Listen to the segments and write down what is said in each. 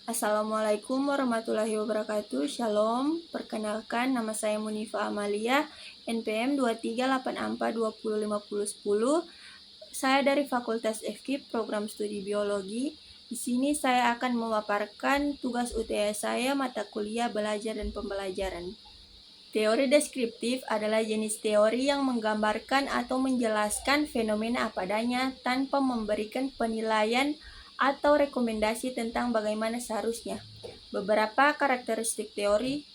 Assalamualaikum warahmatullahi wabarakatuh. Shalom. Perkenalkan, nama saya Munifa Amalia, NPM 2384205010. Saya dari Fakultas FKIP Program Studi Biologi. Di sini saya akan memaparkan tugas UTS saya mata kuliah belajar dan pembelajaran. Teori deskriptif adalah jenis teori yang menggambarkan atau menjelaskan fenomena apa adanya tanpa memberikan penilaian atau rekomendasi tentang bagaimana seharusnya. Beberapa karakteristik teori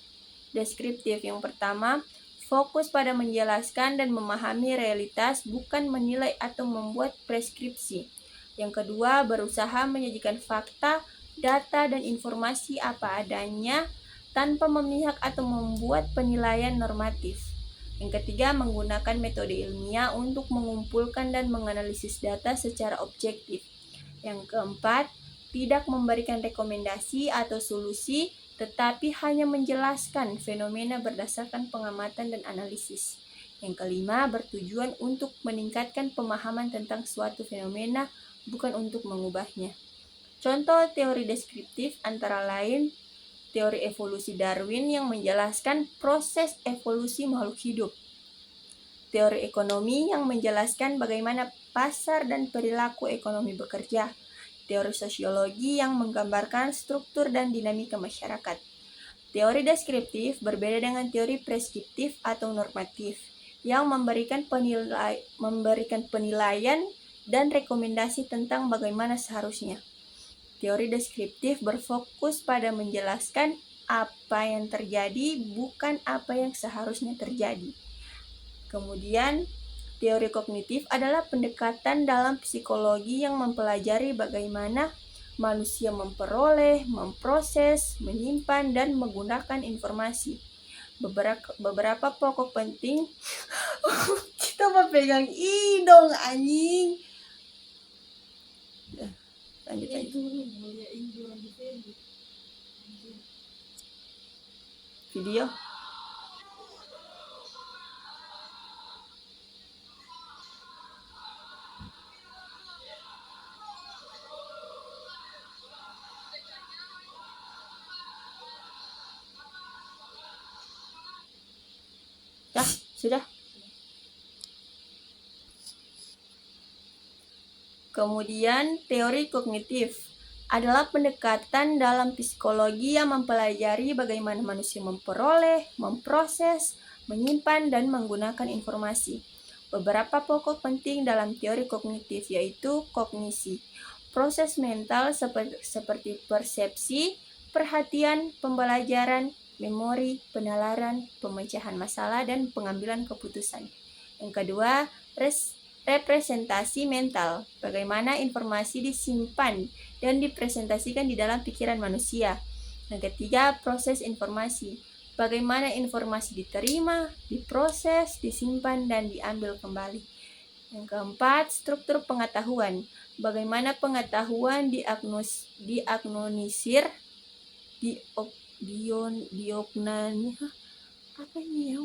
deskriptif. Yang pertama, fokus pada menjelaskan dan memahami realitas, bukan menilai atau membuat preskripsi. Yang kedua, berusaha menyajikan fakta, data, dan informasi apa adanya tanpa memihak atau membuat penilaian normatif. Yang ketiga, menggunakan metode ilmiah untuk mengumpulkan dan menganalisis data secara objektif. Yang keempat, tidak memberikan rekomendasi atau solusi, tetapi hanya menjelaskan fenomena berdasarkan pengamatan dan analisis. Yang kelima, bertujuan untuk meningkatkan pemahaman tentang suatu fenomena, bukan untuk mengubahnya. Contoh teori deskriptif antara lain teori evolusi Darwin yang menjelaskan proses evolusi makhluk hidup. Teori ekonomi yang menjelaskan bagaimana pasar dan perilaku ekonomi bekerja. Teori sosiologi yang menggambarkan struktur dan dinamika masyarakat. Teori deskriptif berbeda dengan teori preskriptif atau normatif yang memberikan penilaian dan rekomendasi tentang bagaimana seharusnya. Teori deskriptif berfokus pada menjelaskan apa yang terjadi, bukan apa yang seharusnya terjadi. Kemudian, teori kognitif adalah pendekatan dalam psikologi yang mempelajari bagaimana manusia memperoleh, memproses, menyimpan, dan menggunakan informasi. Beberapa pokok penting kita mau pegang dong anjing. Lanjut aja. Video. Ya, sudah. Kemudian, teori kognitif adalah pendekatan dalam psikologi yang mempelajari bagaimana manusia memperoleh, memproses, menyimpan, dan menggunakan informasi. Beberapa pokok penting dalam teori kognitif yaitu kognisi, proses mental seperti persepsi, perhatian, pembelajaran, memori, penalaran, pemecahan masalah, dan pengambilan keputusan. Yang kedua, representasi mental, bagaimana informasi disimpan dan dipresentasikan di dalam pikiran manusia. Yang ketiga, proses informasi, bagaimana informasi diterima, diproses, disimpan, dan diambil kembali. Yang keempat, struktur pengetahuan, bagaimana pengetahuan diagnosir, apa ini ya?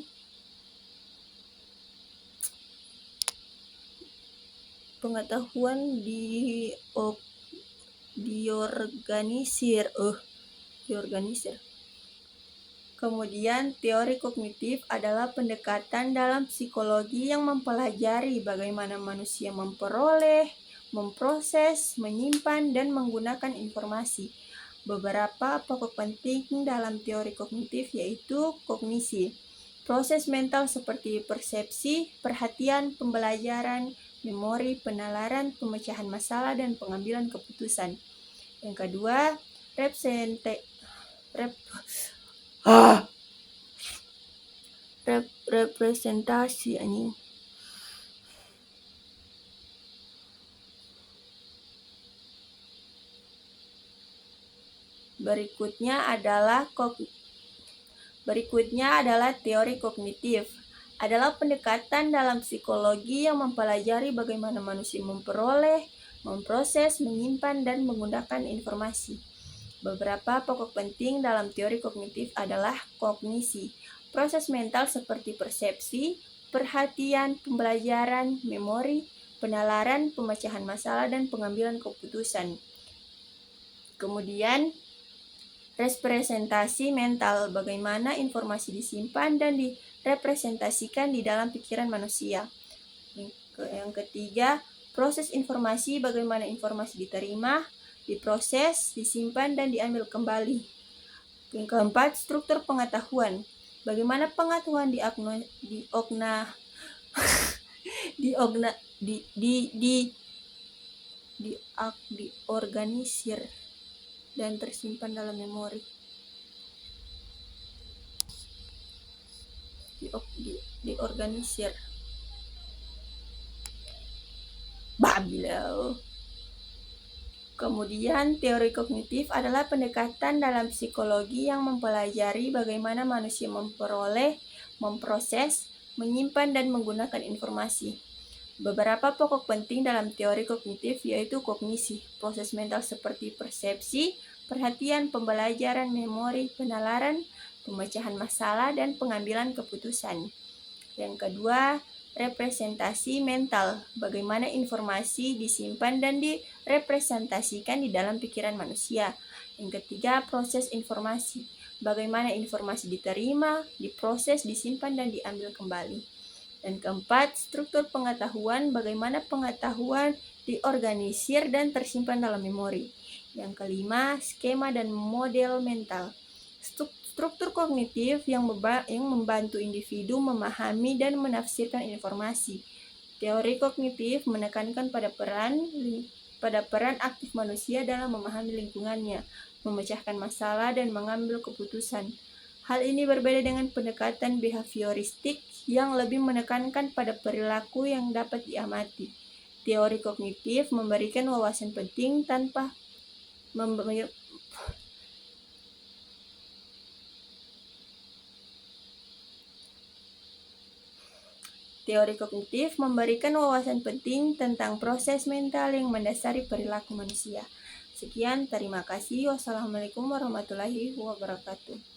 Pengetahuan diorganisir. Kemudian, teori kognitif adalah pendekatan dalam psikologi yang mempelajari bagaimana manusia memperoleh, memproses, menyimpan, dan menggunakan informasi. Beberapa pokok penting dalam teori kognitif yaitu kognisi, proses mental seperti persepsi, perhatian, pembelajaran, memori, penalaran, pemecahan masalah, dan pengambilan keputusan. Yang kedua, representasi anjing. Berikutnya adalah teori kognitif. Adalah pendekatan dalam psikologi yang mempelajari bagaimana manusia memperoleh, memproses, menyimpan, dan menggunakan informasi. Beberapa pokok penting dalam teori kognitif adalah kognisi, proses mental seperti persepsi, perhatian, pembelajaran, memori, penalaran, pemecahan masalah, dan pengambilan keputusan. Kemudian, Representasi mental, bagaimana informasi disimpan dan direpresentasikan di dalam pikiran manusia. Yang ketiga, proses informasi, bagaimana informasi diterima, diproses, disimpan, dan diambil kembali. Yang keempat, struktur pengetahuan, bagaimana pengetahuan diorganisir dan tersimpan dalam memori. Diorganisir. Babilau. Kemudian, teori kognitif adalah pendekatan dalam psikologi yang mempelajari bagaimana manusia memperoleh, memproses, menyimpan, dan menggunakan informasi. Beberapa pokok penting dalam teori kognitif yaitu kognisi, proses mental seperti persepsi, perhatian, pembelajaran, memori, penalaran, pemecahan masalah, dan pengambilan keputusan. Yang kedua, representasi mental, bagaimana informasi disimpan dan direpresentasikan di dalam pikiran manusia. Yang ketiga, proses informasi, bagaimana informasi diterima, diproses, disimpan, dan diambil kembali. Dan keempat, struktur pengetahuan, bagaimana pengetahuan diorganisir dan tersimpan dalam memori. Yang kelima, skema dan model mental. Struktur kognitif yang membantu individu memahami dan menafsirkan informasi. Teori kognitif menekankan pada peran aktif manusia dalam memahami lingkungannya, memecahkan masalah, dan mengambil keputusan. Hal ini berbeda dengan pendekatan behavioristik yang lebih menekankan pada perilaku yang dapat diamati. Teori kognitif memberikan wawasan penting tanpa Teori kognitif memberikan wawasan penting tentang proses mental yang mendasari perilaku manusia. Sekian, terima kasih. Wassalamualaikum warahmatullahi wabarakatuh.